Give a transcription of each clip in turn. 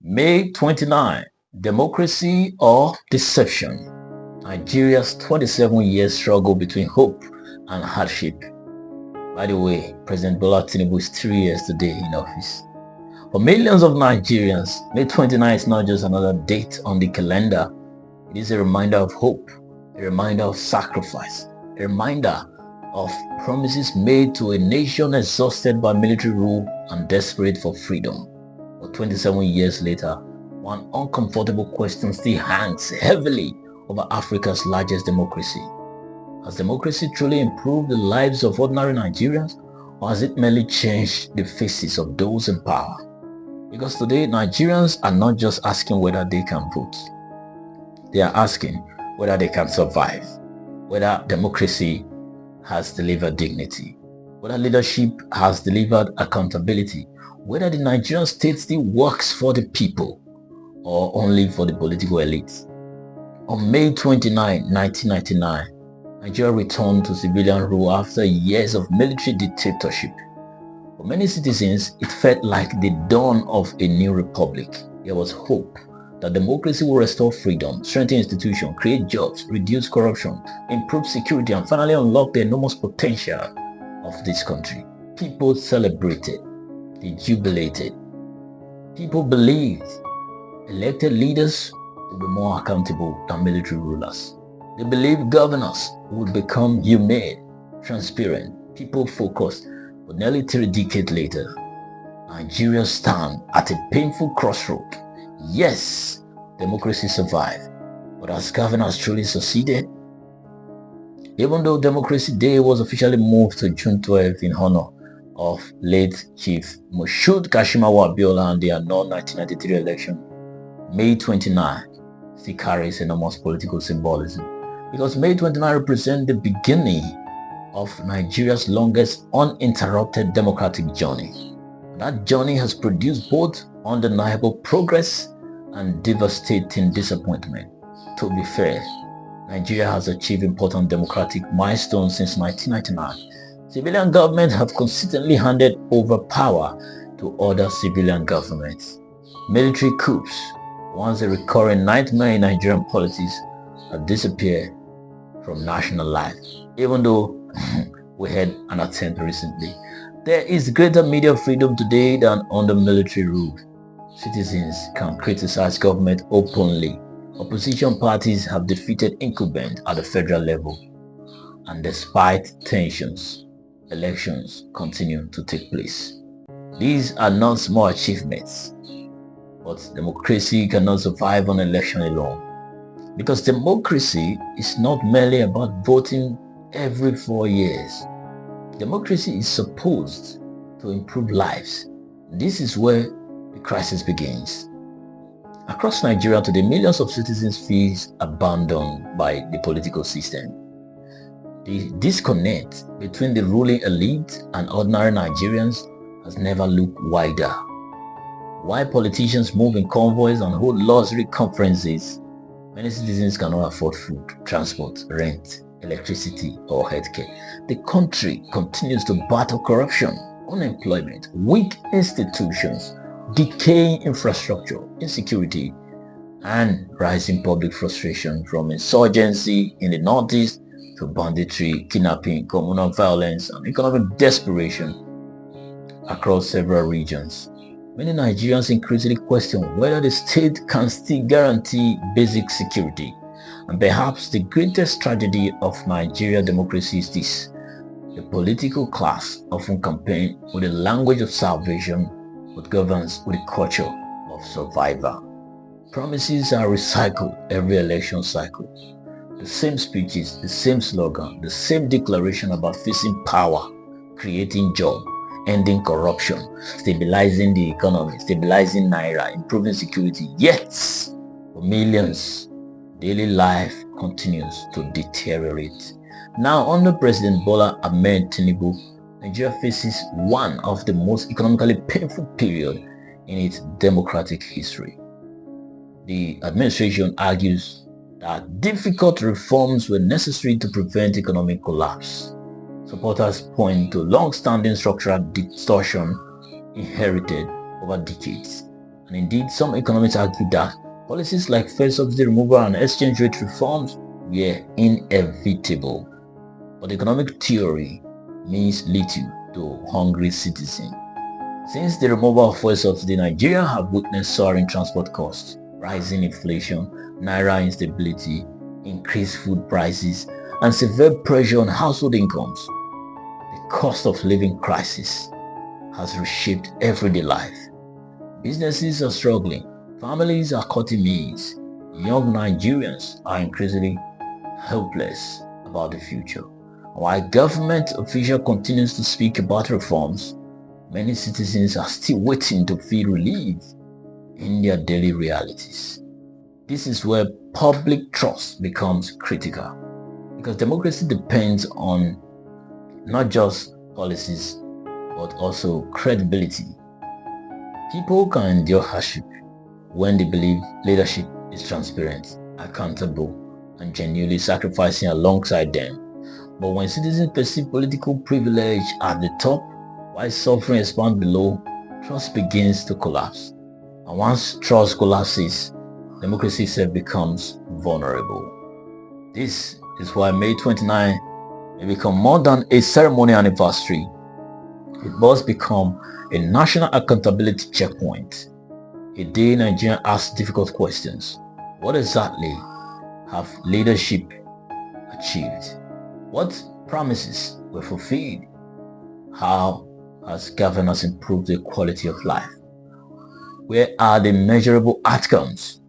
May 29, Democracy or Deception? Nigeria's 27-year struggle between hope and hardship. By the way, President Bola Tinubu is 3 years today in office. For millions of Nigerians, May 29 is not just another date on the calendar. It is a reminder of hope, a reminder of sacrifice, a reminder of promises made to a nation exhausted by military rule and desperate for freedom. But 27 years later, one uncomfortable question still hangs heavily over Africa's largest democracy. Has democracy truly improved the lives of ordinary Nigerians, or has it merely changed the faces of those in power? Because today, Nigerians are not just asking whether they can vote. They are asking whether they can survive, whether democracy has delivered dignity, whether leadership has delivered accountability, whether the Nigerian state still works for the people or only for the political elites. On May 29, 1999, Nigeria returned to civilian rule after years of military dictatorship. For many citizens, it felt like the dawn of a new republic. There was hope that democracy will restore freedom, strengthen institutions, create jobs, reduce corruption, improve security, and finally unlock the enormous potential of this country. People celebrated, they jubilated. People believed elected leaders would be more accountable than military rulers. They believed governors would become humane, transparent, people-focused. But nearly 3 decades later, Nigeria stands at a painful crossroad. Yes, democracy survived, but has governance truly succeeded? Even though Democracy Day was officially moved to June 12 in honor of late Chief Moshood Kashimawo Abiola and the unknown 1993 election, May 29 still carries enormous political symbolism, because May 29 represents the beginning of Nigeria's longest uninterrupted democratic journey. That journey has produced both undeniable progress and devastating disappointment. To be fair, Nigeria has achieved important democratic milestones since 1999. Civilian governments have consistently handed over power to other civilian governments. Military coups, once a recurring nightmare in Nigerian politics, have disappeared from national life, even though we had an attempt recently. There is greater media freedom today than under military rule. Citizens can criticize government openly. Opposition parties have defeated incumbents at the federal level. And despite tensions, elections continue to take place. These are not small achievements, but democracy cannot survive on election alone. Because democracy is not merely about voting every 4 years. Democracy is supposed to improve lives. This is where the crisis begins. Across Nigeria today, millions of citizens feel abandoned by the political system. The disconnect between the ruling elite and ordinary Nigerians has never looked wider. While politicians move in convoys and hold luxury conferences, many citizens cannot afford food, transport, rent, electricity, or healthcare. The country continues to battle corruption, unemployment, weak institutions, decaying infrastructure, insecurity, and rising public frustration, from insurgency in the northeast to banditry, kidnapping, communal violence, and economic desperation across several regions. Many Nigerians increasingly question whether the state can still guarantee basic security. And perhaps the greatest tragedy of Nigerian democracy is this: the political class often campaigns with the language of salvation, but governs with the culture of survivor. Promises are recycled every election cycle. The same speeches, the same slogan, the same declaration about facing power, creating jobs, ending corruption, stabilizing the economy, stabilizing naira, improving security. Yet, for millions, daily life continues to deteriorate. Now, under President Bola Ahmed Tinubu, Nigeria faces one of the most economically painful periods in its democratic history. The administration argues that difficult reforms were necessary to prevent economic collapse. Supporters point to long-standing structural distortion inherited over decades. And indeed, some economists argue that policies like fuel subsidy removal and exchange rate reforms were inevitable. But economic theory means little to hungry citizens. Since the removal of fuel subsidy, Nigeria have witnessed soaring transport costs, rising inflation, naira instability, increased food prices, and severe pressure on household incomes. The cost of living crisis has reshaped everyday life. Businesses are struggling, families are cutting meals, young Nigerians are increasingly helpless about the future. While government officials continue to speak about reforms, many citizens are still waiting to feel relief in their daily realities. This is where public trust becomes critical, because democracy depends on not just policies but also credibility. People can endure hardship when they believe leadership is transparent, accountable, and genuinely sacrificing alongside them. But when citizens perceive political privilege at the top while suffering expands below, trust begins to collapse. And once trust collapses, democracy itself becomes vulnerable. This is why May 29 may become more than a ceremonial anniversary. It must become a national accountability checkpoint. A day Nigerians ask difficult questions. What exactly have leadership achieved? What promises were fulfilled? How has governance improved the quality of life? Where are the measurable outcomes?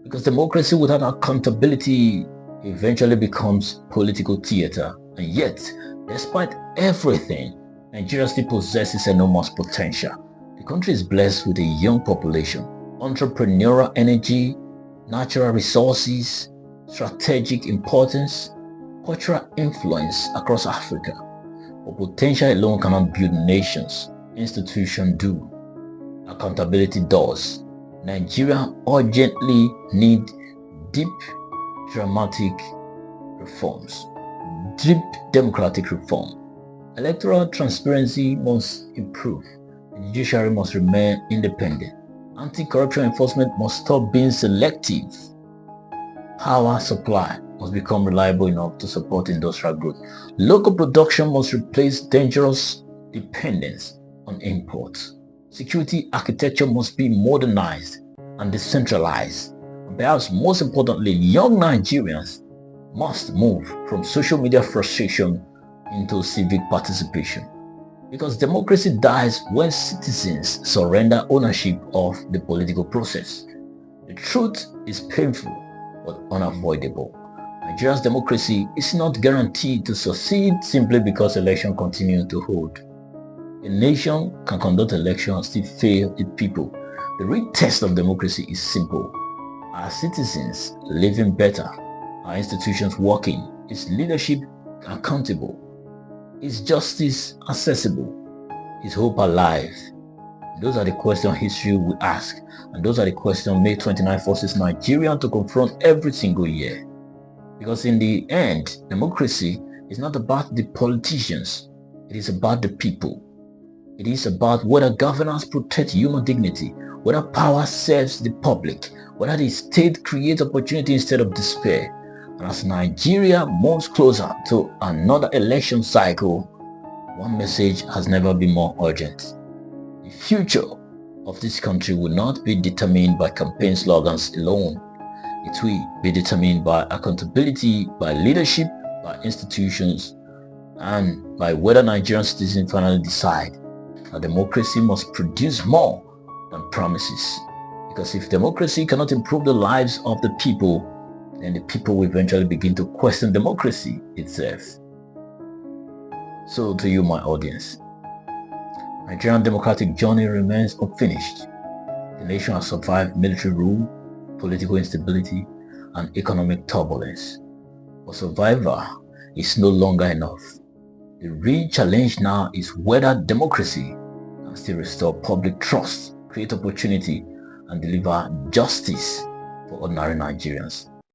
Because democracy without accountability eventually becomes political theater. And yet, despite everything, Nigeria still possesses enormous potential. The country is blessed with a young population, entrepreneurial energy, natural resources, strategic importance, cultural influence across Africa. But potential alone cannot build nations. Institutions do. Accountability does. Nigeria urgently needs deep, dramatic reforms. Deep democratic reform. Electoral transparency must improve. The judiciary must remain independent. Anti-corruption enforcement must stop being selective. Power supply must become reliable enough to support industrial growth. Local production must replace dangerous dependence on imports. Security architecture must be modernized and decentralized. And perhaps most importantly, young Nigerians must move from social media frustration into civic participation. Because democracy dies when citizens surrender ownership of the political process. The truth is painful but unavoidable. Nigeria's democracy is not guaranteed to succeed simply because elections continue to hold. A nation can conduct elections and still fail its people. The real test of democracy is simple. Are citizens living better? Are institutions working? Is leadership accountable? Is justice accessible? Is hope alive? Those are the questions history will ask, and those are the questions May 29 forces Nigerians to confront every single year. Because in the end, democracy is not about the politicians, it is about the people. It is about whether governance protects human dignity, whether power serves the public, whether the state creates opportunity instead of despair. And as Nigeria moves closer to another election cycle, one message has never been more urgent. The future of this country will not be determined by campaign slogans alone. It will be determined by accountability, by leadership, by institutions, and by whether Nigerian citizens finally decide that democracy must produce more than promises. Because if democracy cannot improve the lives of the people, then the people will eventually begin to question democracy itself. So to you, my audience, Nigerian democratic journey remains unfinished. The nation has survived military rule, political instability, and economic turbulence. But survival is no longer enough. The real challenge now is whether democracy can still restore public trust, create opportunity, and deliver justice for ordinary Nigerians.